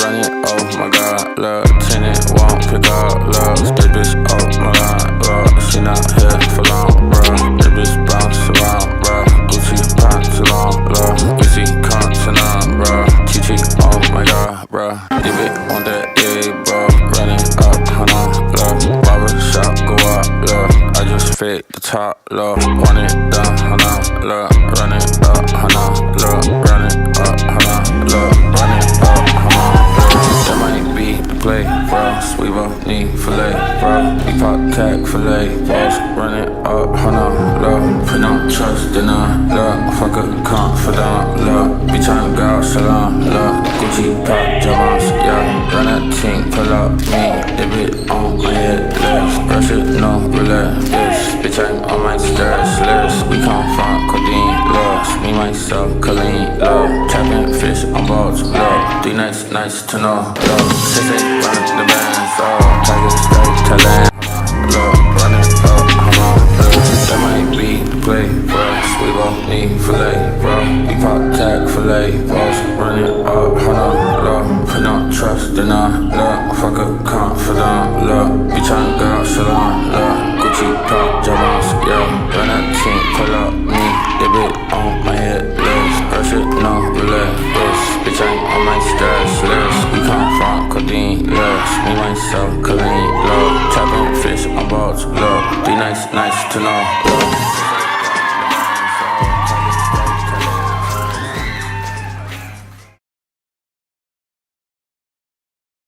run it, oh my god, look. Tenant won't pick up, look. This bitch, oh my god, look. She not here for long, bruh. This bitch bounce around, bruh. Gucci pants along, look. Easy continent, bruh. TT, oh my god, bruh. Leave it on that A, bruh. Run it up, Hunna, look. Barber shop, go up, look. I just fade the top, look. Run it down, Hunna, look. Run it up, Hunna, look. Run it up, Hunna, look. Run it up, Hunna, look. That might be the play, bro. Sweep up, knee fillet, bro. We pop tag fillet, boss. Run it up, Hunna, look. Put no trust in her, look. Fuck a confidant, look. Be tryna go out, salon, look. Gucci pop jamas, yeah. Run that team, pull up me. Dip it on my head, list. Brush it, no relay, yes. Bitch, I'm on my stash list. We come from codeine, lost. Me, myself, clean, look. Trapping fish on boats, look. D nice to know, look. Since they run the bands, oh. Tiger straight to land, look. Run it up, come on, look. That might be the play, bro. Sweep up, knee fillet, bro. We pop tag fillet, boss. Run it up, Hunna, look. Put no trust in her, look. Fuck a confidant, look. Be tryna go out, salon, look. Gucci pop jamas, yeah. Run that team, pull up me. Dip it on my head, list. Brush it, no relay, yes. Bitch, I'm on my stash list. We come from codeine, list. Me, myself, clean, look. Trapping fish on boats, look. Be nice to know, look.